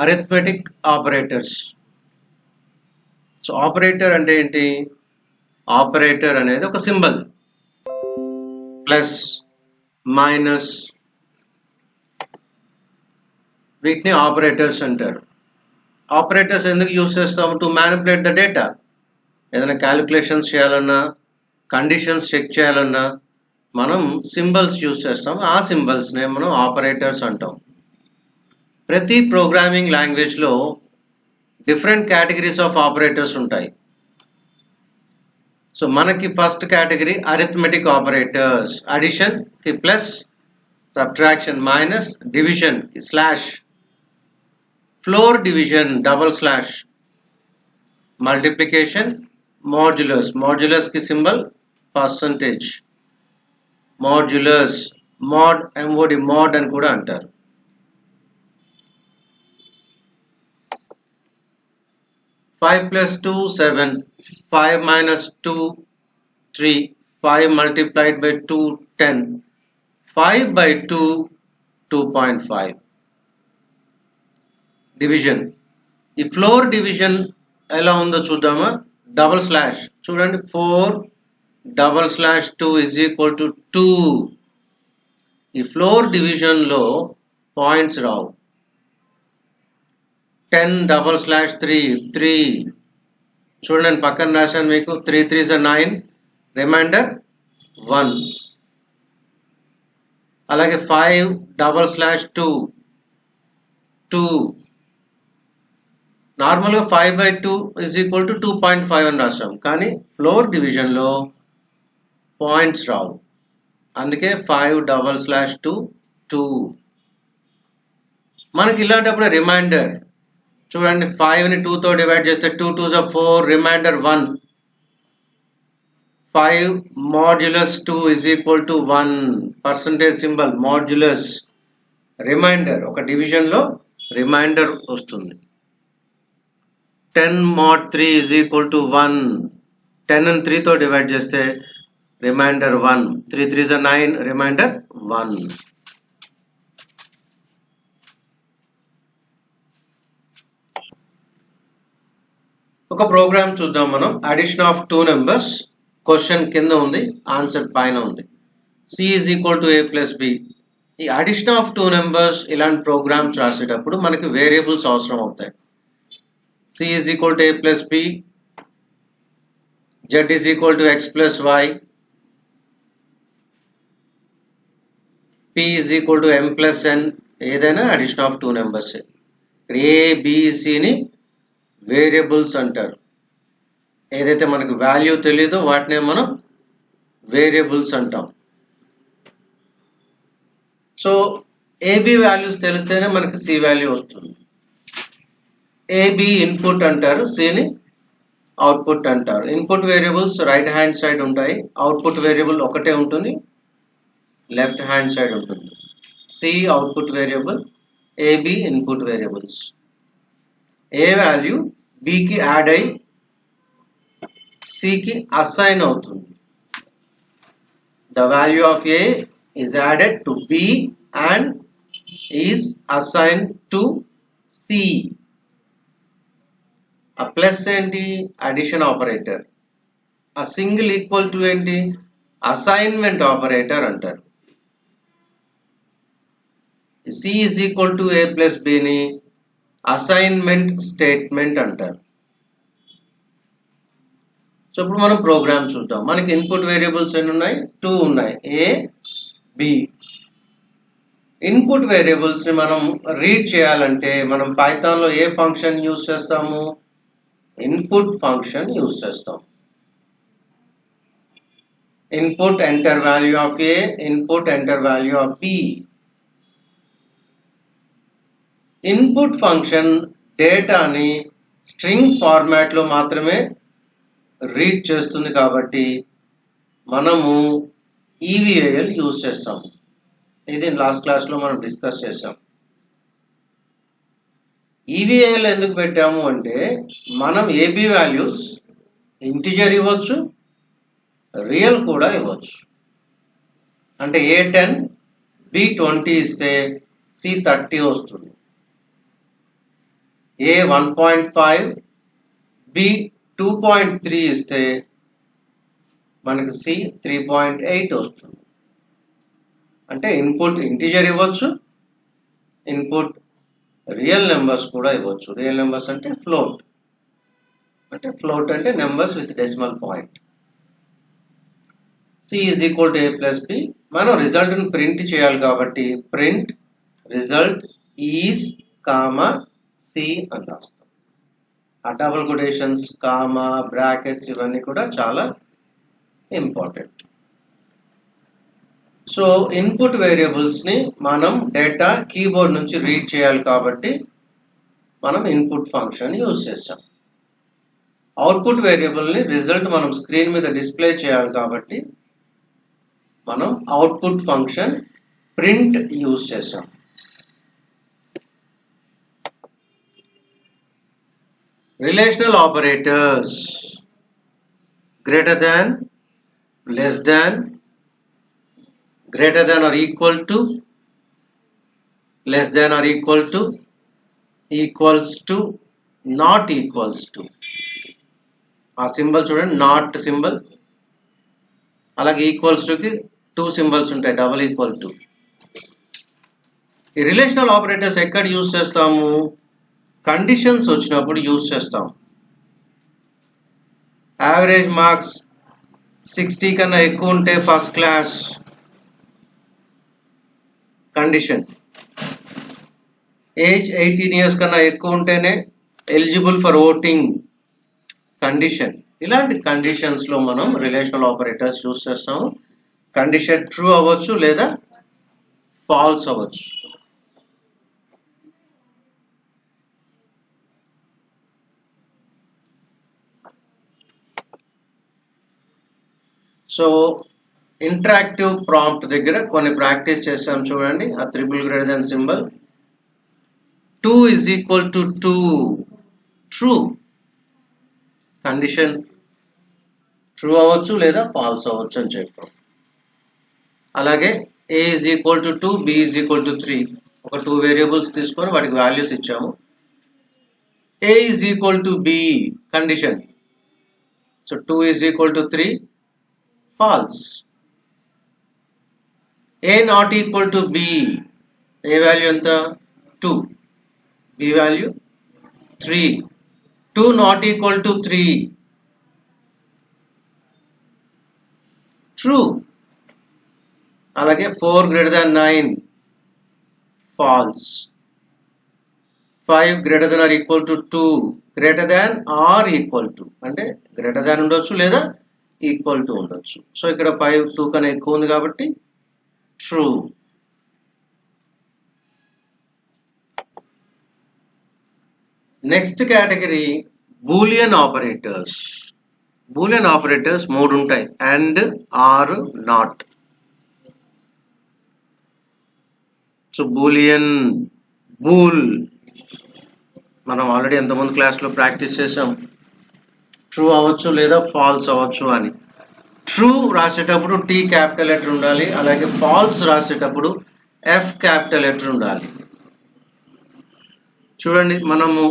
Arithmetic operators. So operator అంటే ఏంటి? Operator అనేది ఒక సింబల్, ప్లస్ మైనస్, వీటిని ఆపరేటర్స్ అంటారు. ఆపరేటర్స్ ఎందుకు యూజ్ చేస్తాము? To manipulate the data. ఏదైనా క్యాలిక్యులేషన్స్ చేయాలన్నా, కండిషన్స్ చెక్ చేయాలన్నా మనం సింబల్స్ యూజ్ చేస్తాం. ఆ సింబల్స్నే మనం ఆపరేటర్స్ అంటాం. ప్రతి ప్రోగ్రామింగ్ లాంగ్వేజ్లో డిఫరెంట్ కేటగిరీస్ ఆఫ్ ఆపరేటర్స్ ఉంటాయి. సో మనకి first category arithmetic operators. Addition కి ప్లస్, సబ్ట్రాక్షన్ మైనస్, డివిజన్ కి slash, floor division double slash, multiplication modulus. Modulus కి symbol percentage. Modulus, mod, MOD mod అని కూడా అంటారు. Five plus 2 7, 5 minus 2 3, 5 multiplied by 2 10, 5 by 2 2.5. Division. ఈ floor division ఎలా ఉందో చూద్దామా? డబల్ స్లాష్ చూడండి, 4 double slash 2 is equal to 2. ఈ ఫ్లోర్ డివిజన్ లో పాయింట్స్ రావు. 10 డబల్ స్లాష్ 3 3. చూడండి పక్కన రాశాను మీకు, 3 3 9, రిమైండర్ 1. అలాగే 5 డబల్ స్లాష్ 2 2. నార్మల్గా 5 by 2 ఇజ్ ఈక్వల్ టు 2.5 అని రాసాం, కానీ ఫ్లోర్ డివిజన్ లో పాయింట్స్ రావు, అందుకే 5 డబల్ స్లాష్ 2 2. మనకి ఇలాంటప్పుడు రిమైండర్ చూడండి, 5ని 2 తో డివైడ్ చేస్తే 2 2s are 4, remainder 1. 5 modulus 2 is equal to 1, percentage symbol modulus, remainder. ఒక డివిజన్ లో రిమైండర్ వస్తుంది. 10 mod 3 is equal to 1. 10 ని 3 తో డివైడ్ చేస్తే రిమైండర్ 1. 3 3s are 9, reminder 1. ఒక ప్రోగ్రామ్ చూద్దాం మనం. Addition of 2 numbers. క్వశ్చన్ కింద ఉంది, ఆన్సర్ పైన ఉంది. C is equal to A plus B. ఈ అడిషన్ ఆఫ్ 2 నెంబర్స్ ఇలాంటి ప్రోగ్రామ్స్ రాసేటప్పుడు మనకి వేరియబుల్స్ అవసరం అవుతాయి. C is equal to A plus B, Z is equal to X plus Y, P is equal to M plus N. ఏదైనా addition of 2 numbers. A, B, C ని variables అంటారు. ఏదైతే మనకు వాల్యూ తెలీదో వాటినే మనం వేరియబుల్స్ అంటాం. సో ఏబి వాల్యూస్ తెలిస్తేనే మనకి సి వాల్యూ వస్తుంది. ఏబి ఇన్పుట్ అంటారు, సిని అవుట్పుట్ అంటారు. Input variables right hand side ఉంటాయి, అవుట్పుట్ వేరియబుల్ ఒకటే ఉంటుంది, లెఫ్ట్ హ్యాండ్ సైడ్ ఉంటుంది. C output variable, A B input variables. A value బికి యాడ్ అయి సికి అసైన్ అవుతుంది. The value of A is added to B and is assigned to C. A plus ఏంటి? Addition operator. ఆ single equal to ఏంటి? Assignment operator అంటారు. C is equal to A plus B ని assignment statement అంటారు. So ఇప్పుడు మనం programme చూద్దాం. మనకి ఇన్పుట్ వేరియబుల్స్ ఎన్ని ఉన్నాయి? 2 ఉన్నాయి, A, B. ఇన్పుట్ వేరియబుల్స్ ని మనం రీడ్ చేయాలంటే మనం పైథాన్ లో ఏ ఫంక్షన్ యూజ్ చేస్తాము? ఇన్పుట్ ఫంక్షన్ యూజ్ చేస్తాం. Input enter value of A, input enter value of B. Input function డేటాని స్ట్రింగ్ ఫార్మాట్ లో మాత్రమే రీడ్ చేస్తుంది కాబట్టి మనము ఈవిఐఎల్ యూజ్ చేస్తాము. ఇది లాస్ట్ క్లాస్ లో మనం డిస్కస్ చేసాం. ఈవిఐఎల్ ఎందుకు పెట్టాము అంటే మనం ఏబి వాల్యూస్ ఇంటిజర్ ఇవ్వచ్చు, రియల్ కూడా ఇవ్వచ్చు. అంటే A10 B20 ఇస్తే C30 వస్తుంది. A 1.5 B 2.3 ఇస్తే మనకి C 3.8 వస్తుంది. అంటే ఇన్పుట్ ఇంటిజర్ ఇవ్వచ్చు, ఇన్పుట్ రియల్ నెంబర్స్ కూడా ఇవ్వచ్చు. రియల్ నెంబర్స్ అంటే ఫ్లోట్, అంటే numbers with decimal point. C is equal to A plus B. మనం రిజల్ట్ ని ప్రింట్ చేయాలి కాబట్టి print result is comma C అని రాస్తాం. ఆ డబుల్ కొటేషన్స్, కామా, బ్రాకెట్స్ ఇవన్నీ కూడా చాలా ఇంపార్టెంట్. సో ఇన్పుట్ వేరియబుల్స్ ని మనం డేటా కీబోర్డ్ నుంచి రీడ్ చేయాలి కాబట్టి మనం ఇన్పుట్ ఫంక్షన్ యూజ్ చేస్తాం. అవుట్పుట్ వేరియబుల్ ని రిజల్ట్ మనం స్క్రీన్ మీద డిస్ప్లే చేయాలి కాబట్టి మనం అవుట్పుట్ ఫంక్షన్ ప్రింట్ యూజ్ చేసాం. Relational operators greater than, less than, greater than or equal to, less than or equal to, equals to, not equals to. ఆ symbol చూడండి, not symbol. అలాగే equals Tuki 2 symbols ఉంటాయి, double equal to. ఈ relational operators ఎక్కడ use చేస్తాము? Conditions వచ్చినప్పుడు use చేస్తాం. Average marks 60 కన్నా ఎక్కువ ఉంటే first class condition. Age 18 years కన్నా ఎక్కువ ఉంటేనే ఎలిజిబుల్ ఫర్ ఓటింగ్ కండిషన్. ఇలాంటి కండిషన్స్ లో మనం రిలేషనల్ ఆపరేటర్స్ యూజ్ చేస్తాము. కండిషన్ ట్రూ అవ్వచ్చు లేదా ఫాల్స్ అవ్వచ్చు. సో ఇంటరాక్టివ్ ప్రాంప్ట్ దగ్గర కొన్ని ప్రాక్టీస్ చేస్తాం చూడండి. ఆ triple greater than symbol. 2 is equal to 2 true. Condition true అవ్వచ్చు లేదా ఫాల్స్ అవ్వచ్చు అని చెప్పాం. అలాగే A is equal to 2, B is equal to 3. ఒక 2 వేరియబుల్స్ తీసుకొని వాటికి వాల్యూస్ ఇచ్చాము. A is equal to B condition. So 2 is equal to 3 false. A not equal to B. A value ఎంత? 2. B value 3. 2 not equal to 3 true. అలాగే 4 greater than 9 false. 5 greater than or equal to 2 greater than or equal to అంటే greater than ఉండొచ్చు లేదా equal to ఉండొచ్చు. So ఇక్కడ 5 2 కన్నా ఎక్కువ ఉంది కాబట్టి true. Next category Boolean operators. Boolean operators 3 ఉంటాయి, and, or, not. So Boolean, bool మనం ఆల్రెడీ ఎంతమంది క్లాస్లో ప్రాక్టీస్ చేసాం. ట్రూ అవ్వచ్చు లేదా ఫాల్స్ అవ్వచ్చు అని. ట్రూ రాసేటప్పుడు T క్యాపిటల్ లెటర్ ఉండాలి, అలాగే ఫాల్స్ రాసేటప్పుడు F క్యాపిటల్ లెటర్ ఉండాలి. చూడండి, మనము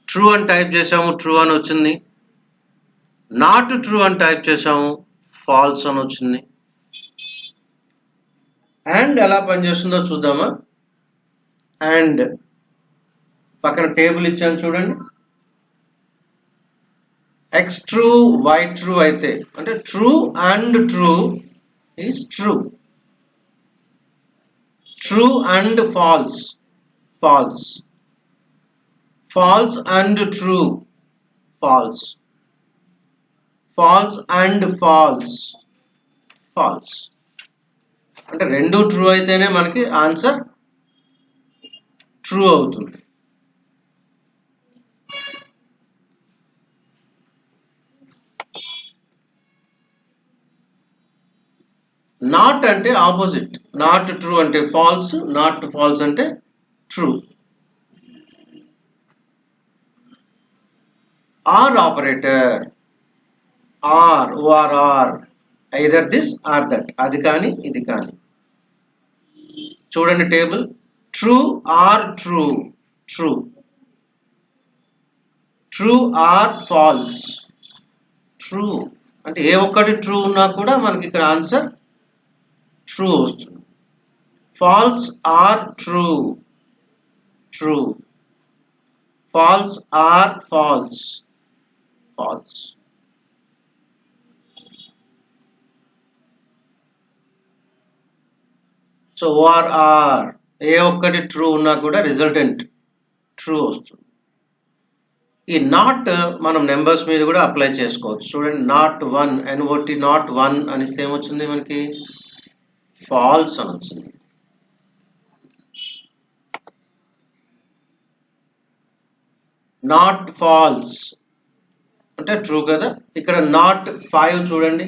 ట్రూ అని టైప్ చేసాము, ట్రూ అని వచ్చింది. నాట్ ట్రూ అని టైప్ చేసాము, ఫాల్స్ అని వచ్చింది. అండ్ ఎలా పనిచేస్తుందో చూద్దామా. అండ్ పక్కన టేబుల్ ఇచ్చాను చూడండి. X ట్రూ, Y ట్రూ అయితే అంటే true and true is true. True and false, false. False and true, false. False and false, false. అంటే రెండు ట్రూ అయితేనే మనకి ఆన్సర్ ట్రూ అవుతుంది. నాట్ అంటే ఆపోజిట్. నాట్ ట్రూ అంటే ఫాల్స్, నాట్ ఫాల్స్ అంటే true. Or operator, or, O R R, either this or that, అది కానీ ఇది కానీ. చూడండి table. True or true, true. True or false. True అంటే ఏ ఒక్కటి ట్రూ ఉన్నా కూడా మనకి ఇక్కడ ఆన్సర్ ట్రూ వస్తుంది. False or true. True. False or false. False. So O R or ఏ ఒక్కటి ట్రూ ఉన్నా కూడా రిజల్టెంట్ ట్రూ వస్తుంది. ఈ నాట్ మనం నెంబర్స్ మీద కూడా అప్లై చేసుకోవచ్చు. చూడండి, నాట్ 1 NOT నాట్ 1 అనిస్తే ఏమొచ్చింది మనకి? ఫాల్స్ అని వచ్చింది. నాట్ ఫాల్స్ అంటే ట్రూ కదా. ఇక్కడ నాట్ 5 చూడండి,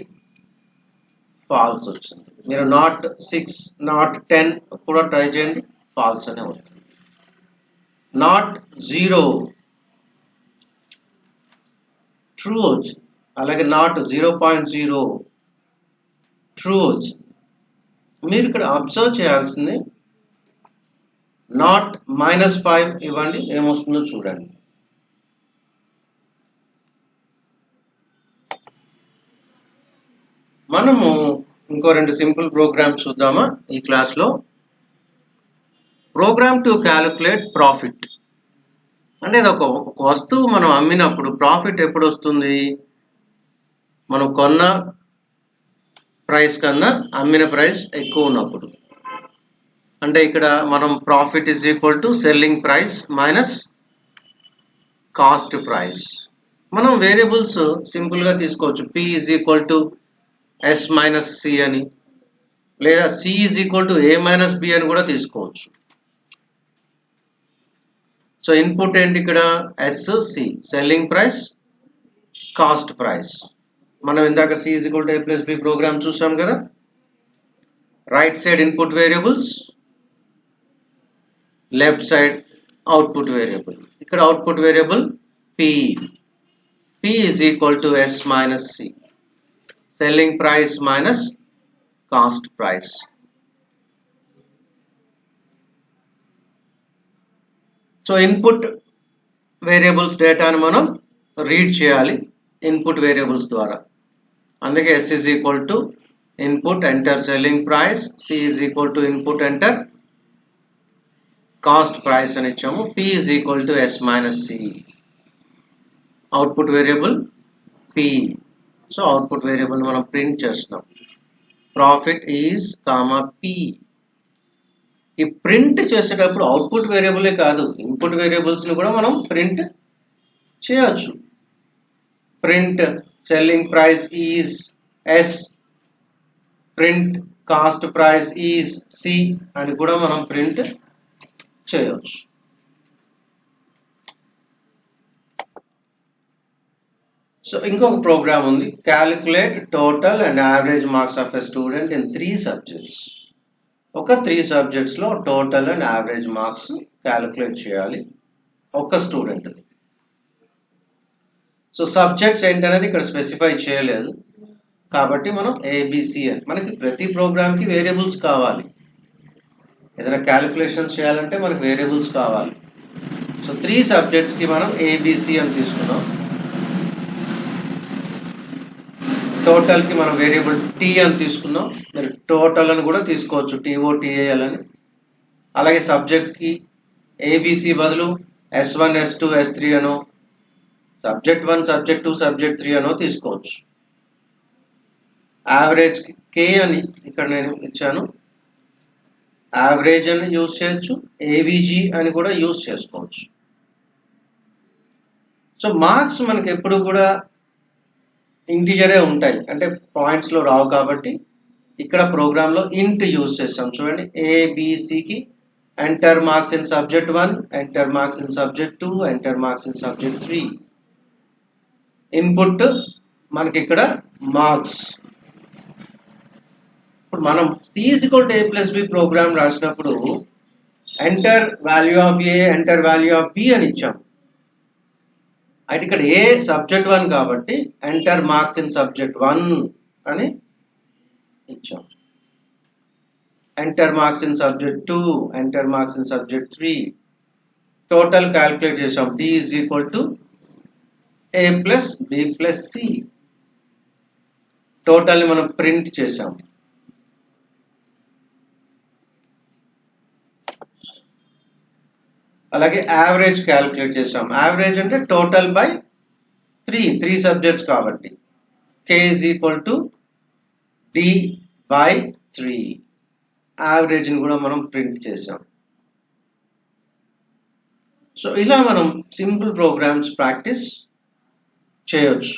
ఫాల్స్ వచ్చింది. మీరు నాట్ 6 నాట్ 10 కూడా ట్రై చేయండి, ఫాల్స్ అనే వస్తుంది. నాట్ 0 ట్రూ వచ్చింది. అలాగే నాట్ 0.0 ట్రూ వచ్చింది. మీరు ఇక్కడ అబ్జర్వ్ చేయాల్సింది నాట్ -5 ఇవ్వండి, ఏమొస్తుందో చూడండి. మనము ఇంకో 2 సింపుల్ ప్రోగ్రామ్స్ చూద్దామా ఈ క్లాస్లో. ప్రోగ్రామ్ టు క్యాలిక్యులేట్ ప్రాఫిట్ అంటే ఒక వస్తువు మనం అమ్మినప్పుడు ప్రాఫిట్ ఎప్పుడు వస్తుంది? మనం కొన్న ప్రైస్ కన్నా అమ్మిన ప్రైస్ ఎక్కువ ఉన్నప్పుడు. అంటే ఇక్కడ మనం profit is equal to selling price minus cost price. మనం వేరియబుల్స్ సింపుల్గా తీసుకోవచ్చు. P is equal to S minus C అని, లేదా C is equal to A minus B అని కూడా తీసుకోవచ్చు. సో ఇన్పుట్ ఏంటి ఇక్కడ? SC selling price, cost price. మనం ఇందాక C is equal to A plus B program చూసాం కదా. Right side input variables, left side output variable. ఇక్కడ output variable P is equal to S minus C selling price minus cost price. So input variables డేటాను మనం read చేయాలి input variables ద్వారా. అందుకే S is equal to input enter selling price, C is equal to input enter cost price అని ఇచ్చాము. P is equal to S minus C. Output variable P. So output variable మనం print చేస్తున్నాం. Profit is comma P. ఈ print చేసేటప్పుడు output వేరియబులే కాదు, input variables ని కూడా మనం ప్రింట్ చేయొచ్చు. Print selling price is S, print cost price is C అని కూడా మనం ప్రింట్ చేయొచ్చు. సో ఇంకొక ప్రోగ్రామ్ ఉంది, calculate total and average marks of a student in 3 subjects. ఒక 3 సబ్జెక్ట్స్ లో total and average marks calculate చేయాలి ఒక స్టూడెంట్. సో సబ్జెక్ట్స్ ఏంటనేది ఇక్కడ స్పెసిఫై చేయలేదు కాబట్టి మనం ABC అని. మనకి ప్రతి ప్రోగ్రామ్ కి వేరియబుల్స్ కావాలి. ఏదైనా క్యాలిక్యులేషన్స్ చేయాలంటే మనకి వేరియబుల్స్ కావాలి. సో 3 సబ్జెక్ట్స్ కి మనం ABC అని తీసుకున్నాం. టోటల్ కి మనం వేరియబుల్ T అని తీసుకున్నాం. మీరు టోటల్ అని కూడా తీసుకోవచ్చు, TOTAL అని. అలాగే సబ్జెక్ట్స్ కి ABC బదులు S1 S2 S3 అనో, సబ్జెక్ట్ 1 సబ్జెక్ట్ 2 సబ్జెక్ట్ 3 అనో తీసుకోవచ్చు. యావరేజ్ కి K అని ఇక్కడ నేను ఇచ్చాను. యావరేజ్ అని యూజ్ చేయొచ్చు, AVG అని కూడా యూజ్ చేసుకోవచ్చు. సో మార్క్స్ మనకి ఎప్పుడు కూడా ఇంటిజరే ఉంటాయి, అంటే పాయింట్స్ లో రావు కాబట్టి ఇక్కడ ప్రోగ్రామ్ లో ఇంట్ యూజ్ చేస్తాం. చూడండి, ABC కి enter marks in subject 1, enter marks in subject 2, enter marks in subject 3. Input మనకి ఇక్కడ మార్క్స్. ఇప్పుడు మనం C is equal to A plus B program రాసినప్పుడు enter value of A, enter value of B అని ఇచ్చాం. అయితే ఇక్కడ ఏ సబ్జెక్ట్ 1 కాబట్టి ఎంటర్ మార్క్స్ ఇన్ సబ్జెక్ట్ 1 అని ఇచ్చాం. Enter marks in subject 2, enter marks in subject 3. Total calculate చేసాం. D is equal to A plus B plus C. టోటల్ని మనం print చేసాం. అలాగే యావరేజ్ క్యాలిక్యులేట్ చేసాం. యావరేజ్ అంటే టోటల్ బై 3 సబ్జెక్ట్స్ కాబట్టి K is equal to D by 3. యావరేజ్ని కూడా మనం print చేసాం. సో ఇలా మనం సింపుల్ ప్రోగ్రామ్స్ ప్రాక్టీస్ చేయొచ్చు.